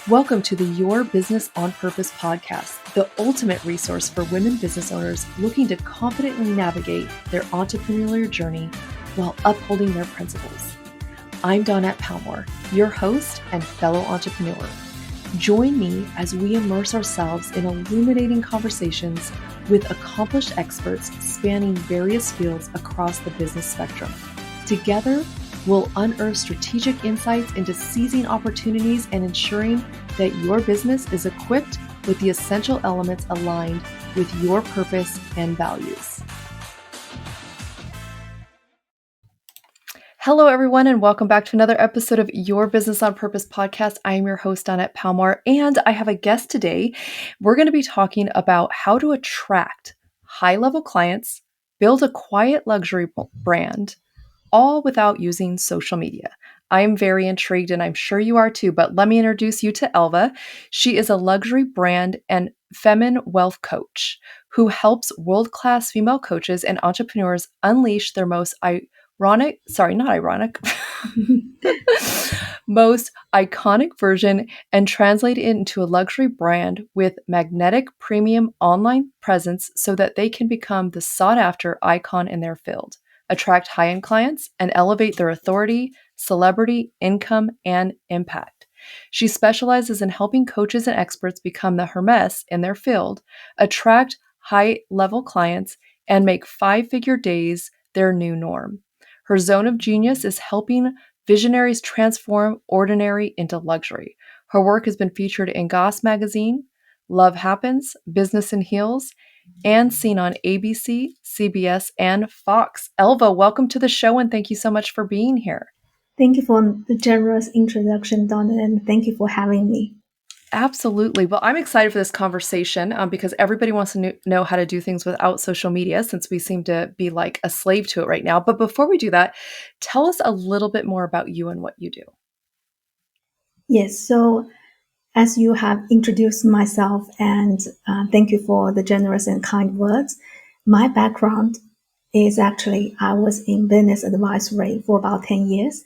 Welcome to the Your Business on Purpose podcast, the ultimate resource for women business owners looking to confidently navigate their entrepreneurial journey while upholding their principles. I'm Dawnette Palmore, your host and fellow entrepreneur. Join me as we immerse ourselves in illuminating conversations with accomplished experts spanning various fields across the business spectrum. Together, we'll unearth strategic insights into seizing opportunities and ensuring that your business is equipped with the essential elements aligned with your purpose and values. Hello, everyone, and welcome back to another episode of Your Business on Purpose podcast. I am your host, Dawnette Palmore, and I have a guest today. We're going to be talking about how to attract high-level clients, build a quiet luxury brand, all without using social media. I am very intrigued, and I'm sure you are too, but let me introduce you to Elva. She is a luxury brand and feminine wealth coach who helps world-class female coaches and entrepreneurs unleash their most most iconic version and translate it into a luxury brand with magnetic premium online presence so that they can become the sought-after icon in their field, attract high-end clients, and elevate their authority, celebrity, income, and impact. She specializes in helping coaches and experts become the Hermes in their field, attract high-level clients, and make five-figure days their new norm. Her zone of genius is helping visionaries transform ordinary into luxury. Her work has been featured in Goss Magazine, Love Happens, Business in Heels, and seen on ABC, CBS, and Fox. Elva, welcome to the show, and thank you so much for being here. Thank you for the generous introduction, Donna, and thank you for having me. Absolutely. Well, I'm excited for this conversation because everybody wants to know how to do things without social media, since we seem to be like a slave to it right now. But before we do that, tell us a little bit more about you and what you do. Yes, so as you have introduced myself, and thank you for the generous and kind words, my background is actually I was in business advisory for about 10 years.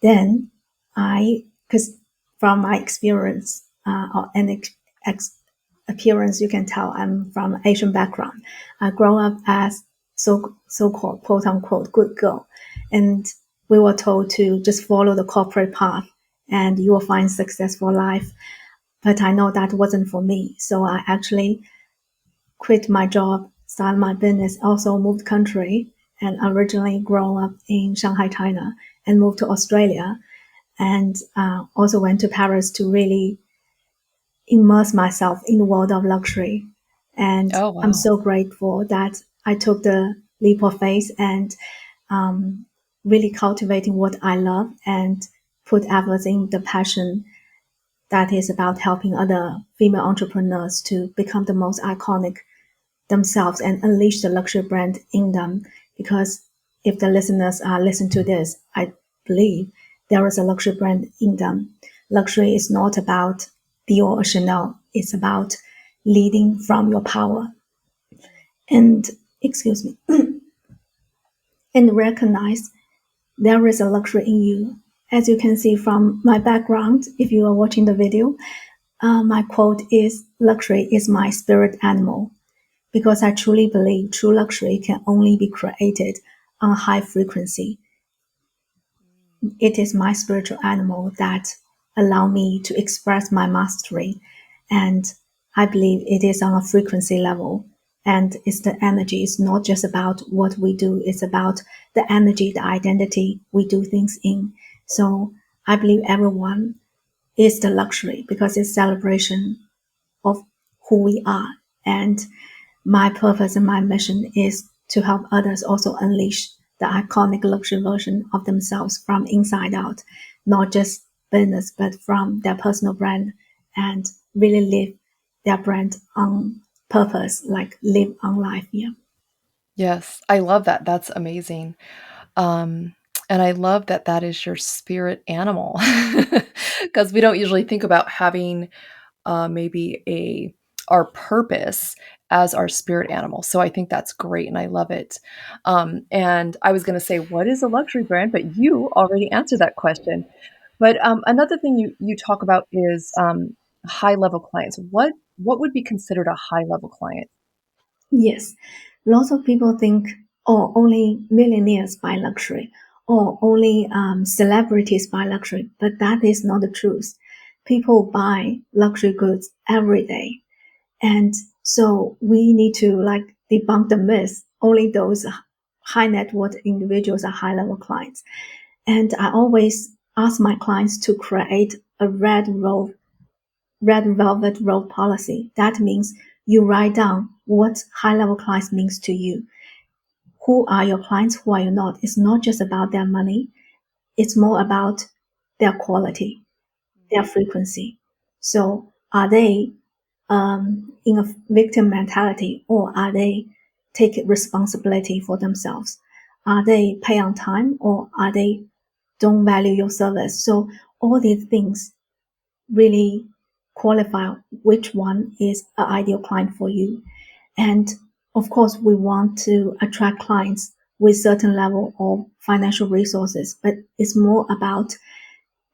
Then because from my experience and appearance, you can tell I'm from Asian background. I grew up as so-called quote unquote good girl, and we were told to just follow the corporate path and you will find successful life. But I know that wasn't for me, so I actually quit my job, started my business, also moved country, and originally grew up in Shanghai, China, and moved to Australia, and also went to Paris to really immerse myself in the world of luxury. And Oh, wow. I'm so grateful that I took the leap of faith and really cultivating what I love and put everything, the passion that is about helping other female entrepreneurs to become the most iconic themselves and unleash the luxury brand in them. Because if the listeners listen to this, I believe there is a luxury brand in them. Luxury is not about Dior or Chanel. It's about leading from your power. And and recognize there is a luxury in you. As you can see from my background, if you are watching the video, my quote is, "Luxury is my spirit animal," because I truly believe true luxury can only be created on a high frequency. It is my spiritual animal that allow me to express my mastery, and I believe it is on a frequency level. And it's the energy. It's not just about what we do. It's about the energy, the identity we do things in. So I believe everyone is the luxury because it's celebration of who we are. And my purpose and my mission is to help others also unleash the iconic luxury version of themselves from inside out, not just business, but from their personal brand, and really live their brand on purpose, like live on life. Yeah. Yes, I love that. That's amazing. And I love that that is your spirit animal because we don't usually think about having maybe our purpose as our spirit animal. So I think that's great and I love it. And I was going to say, what is a luxury brand? But you already answered that question. But another thing you talk about is high level clients. What would be considered a high level client? Yes, lots of people think, oh, only millionaires buy luxury, or only celebrities buy luxury, but that is not the truth. People buy luxury goods every day, and so we need to like debunk the myth. Only those high net worth individuals are high level clients. And I always ask my clients to create a red velvet road policy. That means you write down what high level clients means to you. Who are your clients? Who are you not? It's not just about their money. It's more about their quality, their frequency. So are they in a victim mentality, or are they take responsibility for themselves? Are they pay on time, or are they don't value your service? So all these things really qualify which one is an ideal client for you. And of course, we want to attract clients with certain level of financial resources, but it's more about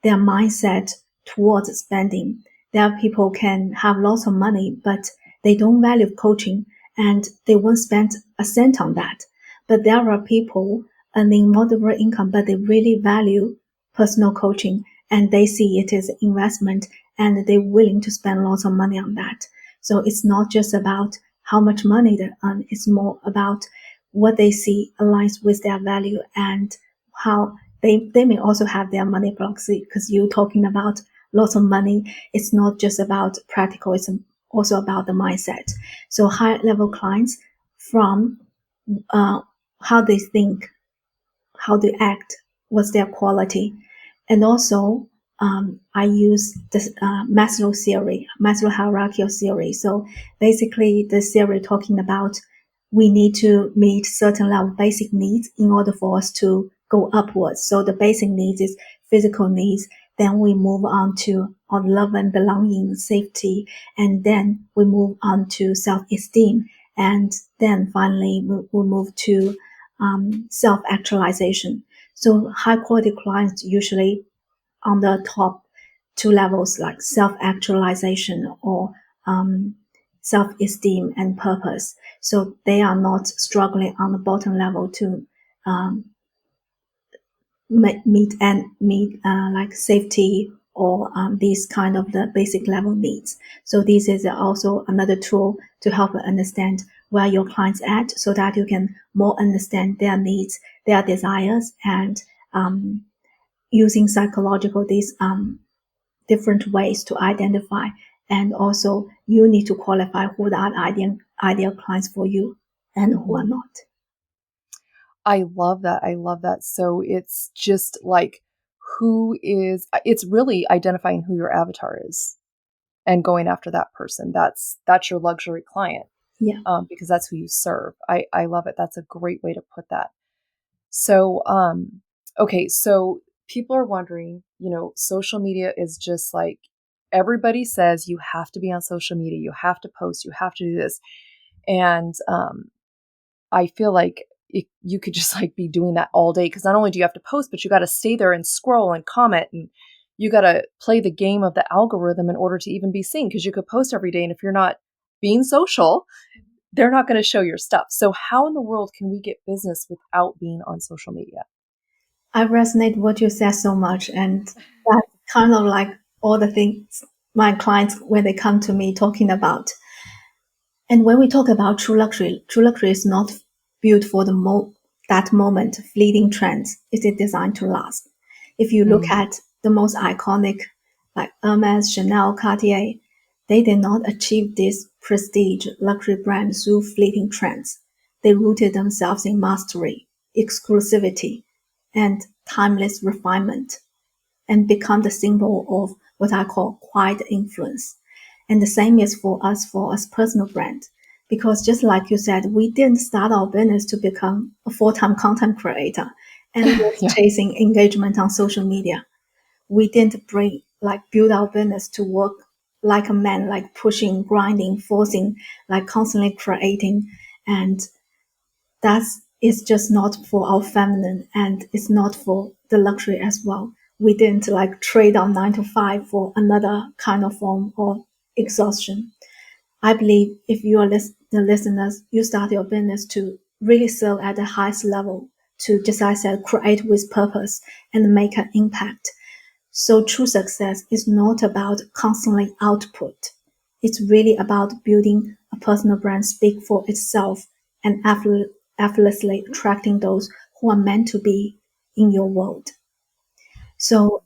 their mindset towards spending. There are people can have lots of money, but they don't value coaching and they won't spend a cent on that. But there are people earning moderate income, but they really value personal coaching and they see it as an investment and they're willing to spend lots of money on that. So it's not just about how much money they earn. It's more about what they see aligns with their value and how they may also have their money blocks because you're talking about lots of money. It's not just about practical, it's also about the mindset. So high level clients from uh, how they think, how they act, what's their quality. And also, I use this Maslow hierarchical theory. So basically, the theory talking about we need to meet certain level of basic needs in order for us to go upwards. So the basic needs is physical needs. Then we move on to on love and belonging, safety, and then we move on to self-esteem, and then finally we move to self-actualization. So high quality clients usually on the top two levels like self-actualization or self-esteem and purpose. So they are not struggling on the bottom level to um, meet like safety or these kind of the basic level needs. So this is also another tool to help understand where your clients at so that you can more understand their needs, their desires, and using psychological these different ways to identify. And also you need to qualify who are the ideal clients for you and who are not. I love that. I love that. So it's just like it's really identifying who your avatar is and going after that person. That's your luxury client, Yeah. because that's who you serve. I love it. That's a great way to put that. So, okay, so people are wondering, social media is just like everybody says you have to be on social media, you have to post, you have to do this. And I feel like you could just like be doing that all day because not only do you have to post, but you got to stay there and scroll and comment, and you got to play the game of the algorithm in order to even be seen because you could post every day. And if you're not being social, they're not going to show your stuff. So how in the world can we get business without being on social media? I resonate what you said so much, and that's kind of like all the things my clients when they come to me talking about. And when we talk about true luxury is not built for that moment, fleeting trends. It is designed to last. If you look Mm. at the most iconic, like Hermes, Chanel, Cartier, they did not achieve this prestige luxury brand through fleeting trends. They rooted themselves in mastery, exclusivity, and timeless refinement, and become the symbol of what I call quiet influence. And the same is for us personal brand. Because just like you said, we didn't start our business to become a full-time content creator and just Yeah. chasing engagement on social media. We didn't build our business to work like a man, like pushing, grinding, forcing, like constantly creating. And that's it's just not for our feminine and it's not for the luxury as well. We didn't like trade our 9 to 5 for another kind of form of exhaustion. I believe if you are the listeners, you start your business to really serve at the highest level, to just as I said, create with purpose and make an impact. So true success is not about constantly output. It's really about building a personal brand speak for itself and effortlessly attracting those who are meant to be in your world. So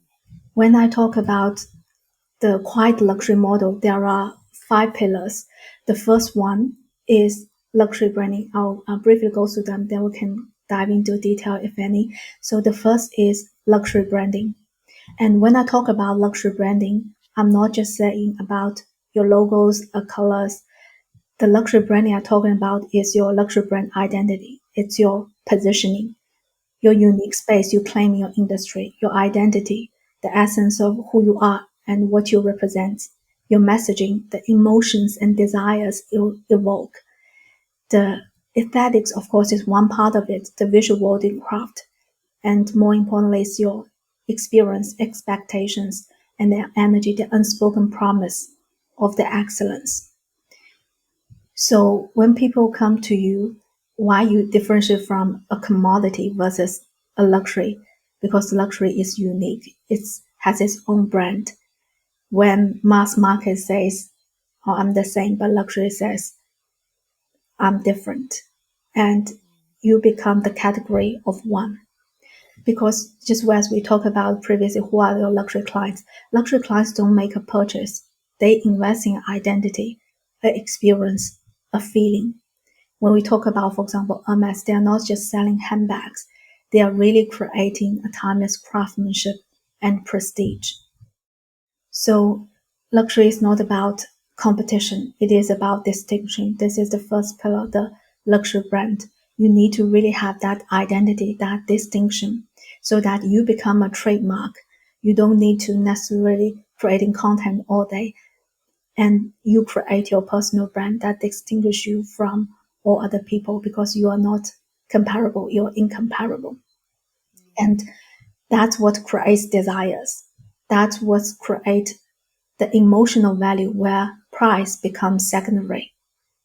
when I talk about the quiet luxury model, there are 5 pillars. The first one is luxury branding. I'll briefly go through them, then we can dive into detail if any. So the first is luxury branding. And when I talk about luxury branding, I'm not just saying about your logos or colors. The luxury branding I'm talking about is your luxury brand identity. It's your positioning, your unique space you claim in your industry, your identity, the essence of who you are and what you represent, your messaging, the emotions and desires you evoke. The aesthetics, of course, is one part of it, the visual wording craft. And more importantly, is your experience, expectations, and the energy, the unspoken promise of the excellence. So when people come to you, why you differentiate from a commodity versus a luxury? Because luxury is unique. It has its own brand. When mass market says, oh, I'm the same, but luxury says, I'm different. And you become the category of one. Because just as we talked about previously, who are your luxury clients? Luxury clients don't make a purchase. They invest in identity, an experience, a feeling. When we talk about, for example, Hermes, they are not just selling handbags. They are really creating a timeless craftsmanship and prestige. So luxury is not about competition. It is about distinction. This is the first pillar, the luxury brand. You need to really have that identity, that distinction, so that you become a trademark. You don't need to necessarily creating content all day, and you create your personal brand that distinguishes you from all other people because you are not comparable, you're incomparable. And that's what creates desires. That's what creates the emotional value where price becomes secondary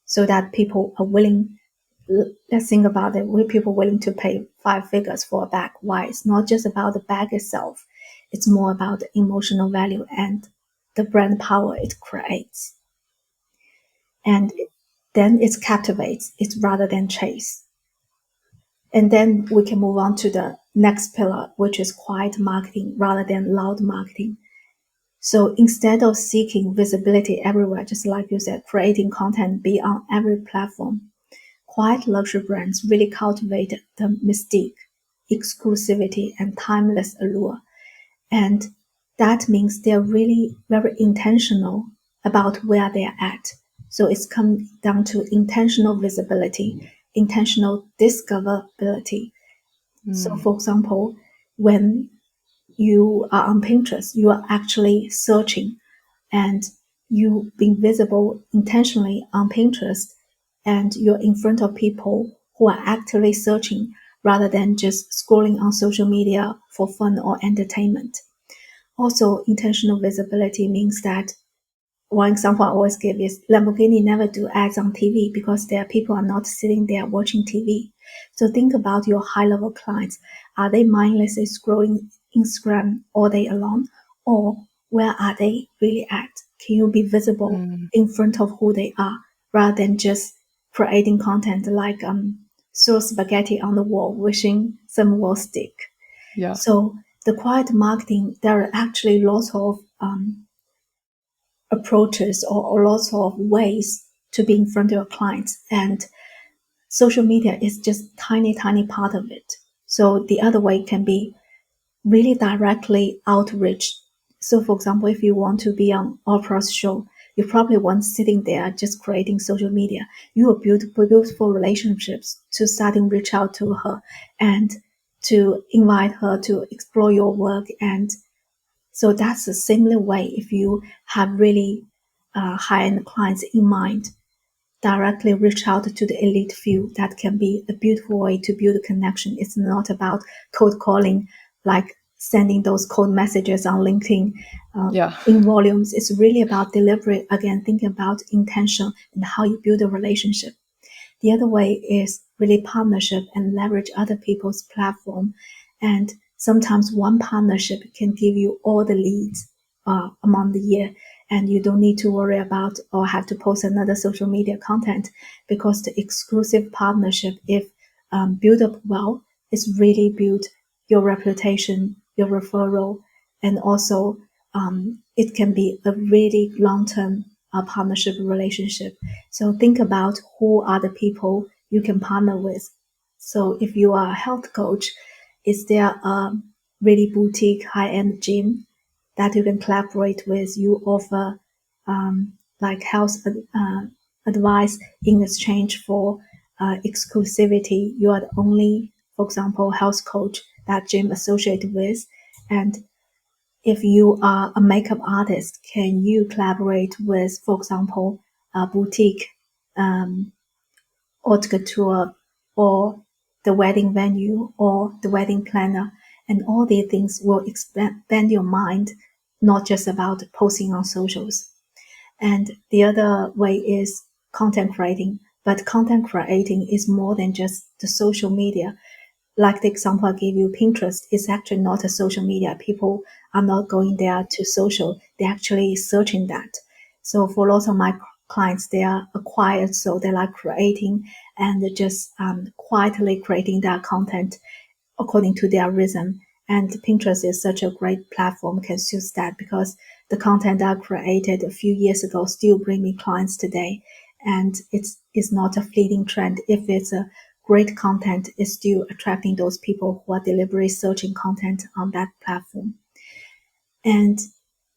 so that people are willing. Let's think about it. Were people willing to pay 5 figures for a bag? Why? It's not just about the bag itself. It's more about the emotional value and the brand power it creates. And then it captivates. It's rather than chase. And then we can move on to the next pillar, which is quiet marketing rather than loud marketing. So instead of seeking visibility everywhere, just like you said, creating content be on every platform, quiet luxury brands really cultivate the mystique, exclusivity, and timeless allure. And that means they're really very intentional about where they're at. So it's come down to intentional visibility, intentional discoverability. So for example, when you are on Pinterest, you are actually searching and you being visible intentionally on Pinterest and you're in front of people who are actively searching rather than just scrolling on social media for fun or entertainment. Also, intentional visibility means that one example I always give is Lamborghini never do ads on TV because their people are not sitting there watching TV. So think about your high level clients. Are they mindlessly scrolling Instagram all day long? Or where are they really at? Can you be visible in front of who they are rather than just creating content like throw spaghetti on the wall, wishing some will stick? Yeah. So the quiet marketing, there are actually lots of approaches or lots of ways to be in front of your clients. And social media is just tiny part of it. So the other way can be really directly outreach. So for example, if you want to be on Oprah's show, you probably want sitting there just creating social media. You will build beautiful relationships to starting reach out to her and to invite her to explore your work. And so that's a similar way if you have really high-end clients in mind, directly reach out to the elite few. That can be a beautiful way to build a connection. It's not about cold calling like sending those cold messages on LinkedIn Yeah. in volumes. It's really about deliberate, again, thinking about intention and how you build a relationship. The other way is really partnership and leverage other people's platform. And sometimes one partnership can give you all the leads among the year. And you don't need to worry about or have to post another social media content, because the exclusive partnership, if built up well, is really build your reputation, your referral, and also it can be a really long-term partnership relationship. So think about who are the people you can partner with. So if you are a health coach, is there a really boutique high-end gym that you can collaborate with? You offer like health advice in exchange for exclusivity. You are the only, for example, health coach that gym associated with. And if you are a makeup artist, can you collaborate with, for example, a boutique haute couture or the wedding venue or the wedding planner? And all these things will expand your mind, not just about posting on socials. And the other way is content creating. But content creating is more than just the social media. Like the example I gave you, Pinterest is actually not a social media. People are not going there to social. They're actually searching that. So for lots of my clients, they are acquired. So they like creating and just quietly creating their content according to their rhythm. And Pinterest is such a great platform, can suit that, because the content I created a few years ago still bring me clients today. And it's not a fleeting trend. If it's a great content, it's still attracting those people who are deliberately searching content on that platform. And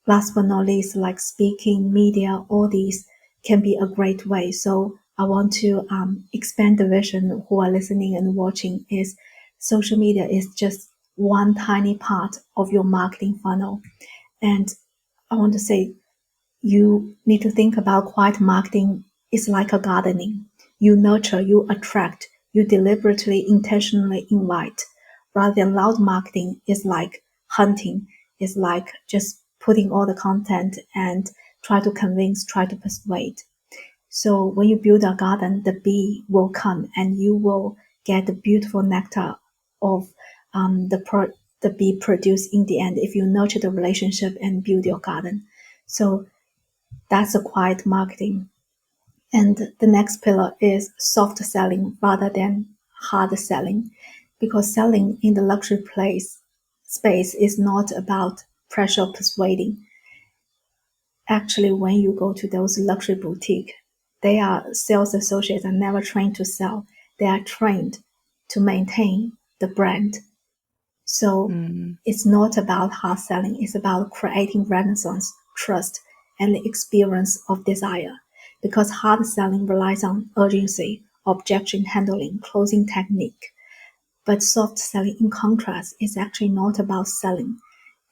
last but not least, like speaking, media, all these can be a great way. So I want to expand the vision who are listening and watching is social media is just one tiny part of your marketing funnel. And I want to say you need to think about quiet marketing is like a gardening. You nurture, you attract, you deliberately, intentionally invite. Rather than loud marketing is like hunting, is like just putting all the content and try to convince, try to persuade. So when you build a garden, the bee will come and you will get the beautiful nectar of the bee produce in the end if you nurture the relationship and build your garden. So that's a quiet marketing. And the next pillar is soft selling rather than hard selling, because selling in the luxury place space is not about pressure persuading. Actually, when you go to those luxury boutique, they are sales associates are never trained to sell. They are trained to maintain the brand. So Mm. it's not about hard selling. It's about creating renaissance, trust, and the experience of desire. Because hard selling relies on urgency, objection handling, closing technique. But soft selling, in contrast, is actually not about selling.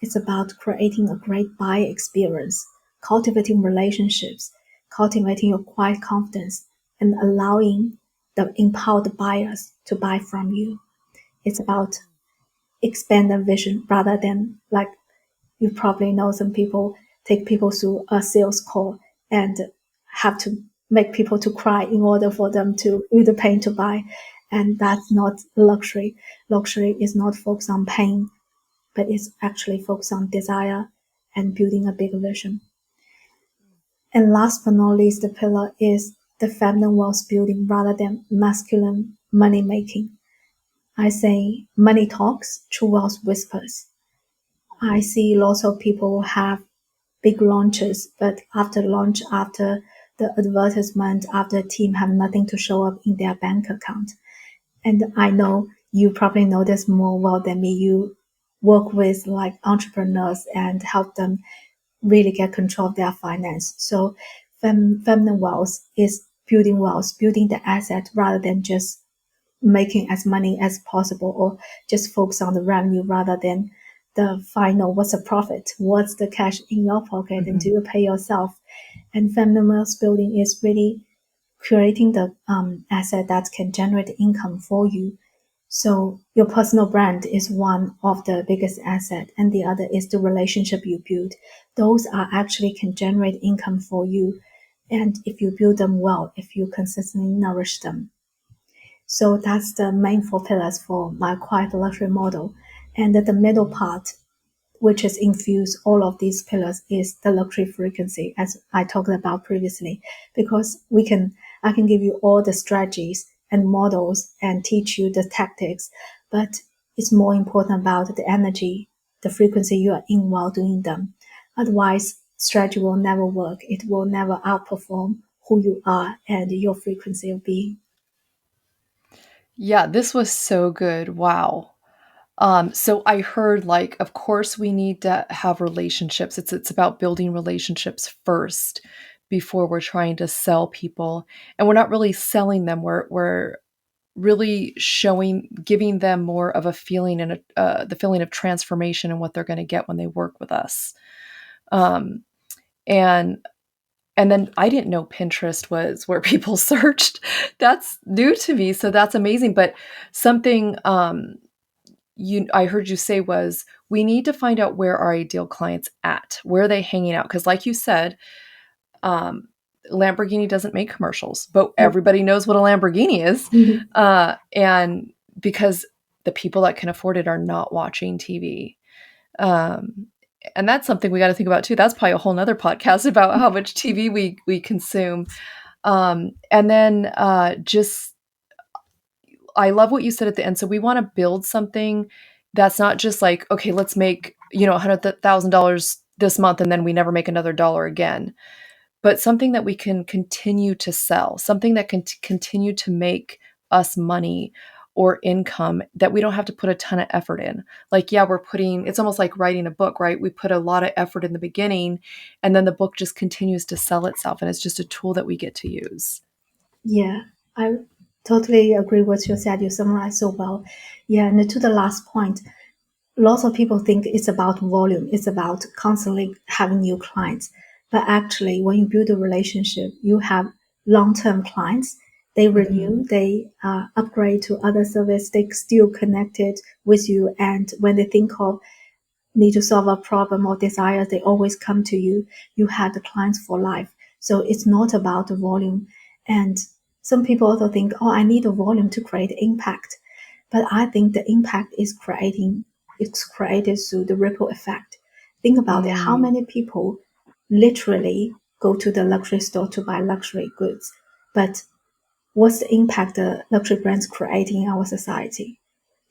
It's about creating a great buyer experience, cultivating relationships, cultivating your quiet confidence, and allowing the empowered buyers to buy from you. It's about expand the vision rather than, like, you probably know some people take people through a sales call and have to make people to cry in order for them to feel the pain to buy. And that's not luxury. Luxury is not focused on pain, but it's actually focused on desire and building a bigger vision. And last but not least, the pillar is the feminine wealth building rather than masculine money making. I say money talks, true wealth whispers. I see lots of people have big launches, but after launch, after the advertisement, after the team have nothing to show up in their bank account. And I know you probably know this more well than me. You work with like entrepreneurs and help them really get control of their finance. So feminine wealth is building wealth, building the asset rather than just making as money as possible or just focus on the revenue rather than the final what's the profit, what's the cash in your pocket, and do Mhm. you pay yourself. And feminine wealth building is really creating the asset that can generate income for you. So your personal brand is one of the biggest asset, and the other is the relationship you build. Those are actually can generate income for you, and if you build them well, if you consistently nourish them. So that's the main four pillars for my quiet luxury model. And the middle part, which is infused all of these pillars, is the luxury frequency, as I talked about previously, because I can give you all the strategies and models and teach you the tactics, but it's more important about the energy, the frequency you are in while doing them. Otherwise, strategy will never work. It will never outperform who you are and your frequency of being. Yeah, this was so good. Wow. So I heard like, of course, we need to have relationships. It's about building relationships first before we're trying to sell people, and we're not really selling them. We're really showing, giving them more of a feeling and the feeling of transformation and what they're going to get when they work with us. Um, and and then I didn't know Pinterest was where people searched. That's new to me, so that's amazing. But something I heard you say was we need to find out where our ideal clients at, where are they hanging out? Because like you said, um, Lamborghini doesn't make commercials, but everybody knows what a Lamborghini is, and because the people that can afford it are not watching TV. Um, and that's something we got to think about too. That's probably a whole nother podcast about how much TV we consume. And then just I love what you said at the end. So we want to build something that's not just like, okay, let's make, $100,000 this month and then we never make another dollar again, but something that we can continue to sell, something that can continue to make us money or income that we don't have to put a ton of effort in. Like, yeah, it's almost like writing a book, right? We put a lot of effort in the beginning and then the book just continues to sell itself and it's just a tool that we get to use. Yeah, I totally agree with you said. You summarized so well. Yeah, and to the last point, lots of people think it's about volume, it's about constantly having new clients. But actually, when you build a relationship, you have long-term clients. They Mhm. renew, they upgrade to other service, they still connected with you. And when they think of need to solve a problem or desire, they always come to you. You have the clients for life. So it's not about the volume. And some people also think, oh, I need a volume to create impact. But I think the impact it's created through the ripple effect. Think about it. How Mm, many people literally go to the luxury store to buy luxury goods? But what's the impact the luxury brands creating in our society?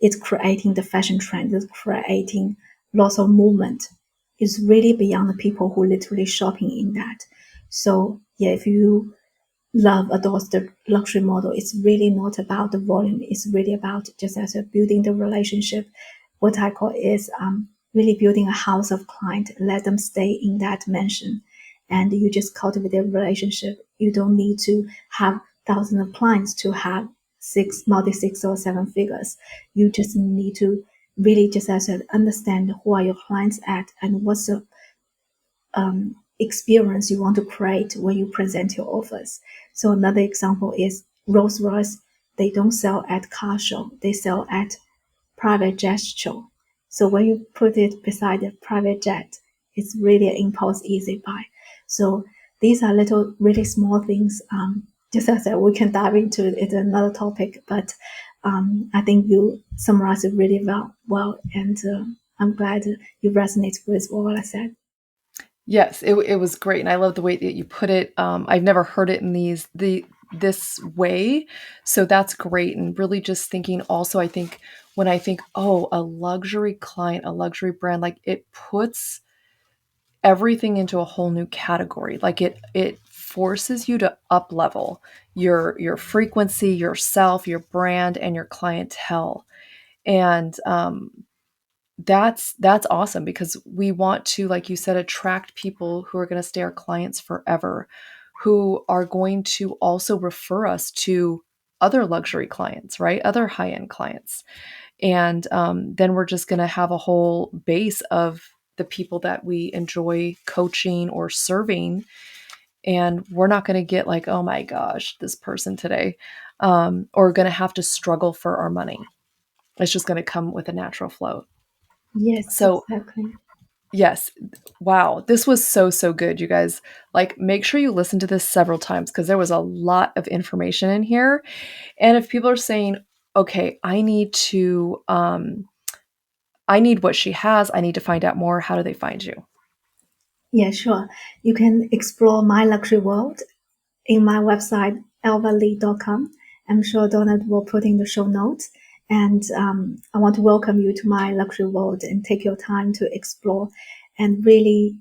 It's creating the fashion trend, it's creating lots of movement. It's really beyond the people who literally shopping in that. So yeah, if you love adores the luxury model, it's really not about the volume. It's really about just as a building the relationship. What I call is really building a house of client. Let them stay in that mansion, and you just cultivate a relationship. You don't need to have thousands of clients to have six or seven figures. You just need to really just as a understand who are your clients at and what's the experience you want to create when you present your offers. So another example is Rolls Royce. They don't sell at car show; they sell at private jet show. So when you put it beside a private jet, it's really an impulse easy buy. So these are little, really small things. Just as I said, we can dive into it another topic, but I think you summarized it really well, and I'm glad you resonate with what I said. yes, it was great, and I love the way that you put it. I've never heard it in this way, so that's great. And really, just thinking. Also, I think when I think, oh, a luxury client, a luxury brand, like it puts everything into a whole new category. Like it forces you to up level your frequency, yourself, your brand, and your clientele. And that's awesome because we want to, like you said, attract people who are going to stay our clients forever, who are going to also refer us to other luxury clients, right? Other high end clients. And then we're just going to have a whole base of the people that we enjoy coaching or serving. And we're not going to get like, oh my gosh, this person today, or going to have to struggle for our money. It's just going to come with a natural flow. Yes, So, exactly. yes, wow, this was so, so good, you guys. Like, make sure you listen to this several times because there was a lot of information in here. And if people are saying, okay, I need what she has, I need to find out more, how do they find you? Yeah, sure. You can explore my luxury world in my website, elvalee.com. I'm sure Dawnette will put in the show notes. And I want to welcome you to my luxury world and take your time to explore and really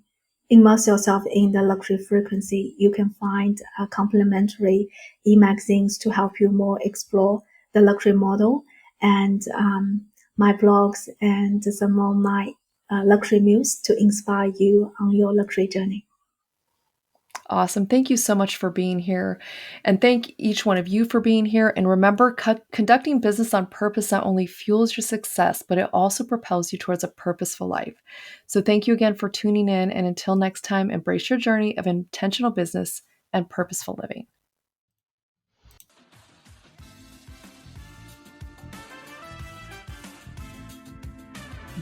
immerse yourself in the luxury frequency. You can find complimentary e-magazines to help you more explore the luxury model and my blogs and some of my luxury muse to inspire you on your luxury journey. Awesome. Thank you so much for being here. And thank each one of you for being here. And remember, conducting business on purpose not only fuels your success, but it also propels you towards a purposeful life. So thank you again for tuning in. And until next time, embrace your journey of intentional business and purposeful living.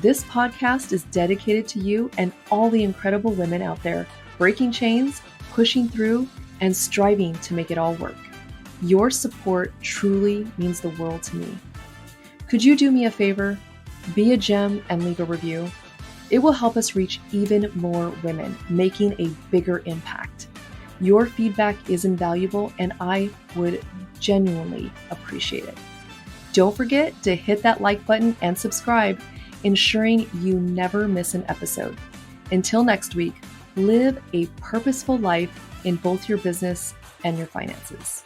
This podcast is dedicated to you and all the incredible women out there breaking chains, pushing through, and striving to make it all work. Your support truly means the world to me. Could you do me a favor? Be a gem and leave a review. It will help us reach even more women, making a bigger impact. Your feedback is invaluable, and I would genuinely appreciate it. Don't forget to hit that like button and subscribe, ensuring you never miss an episode. Until next week, live a purposeful life in both your business and your finances.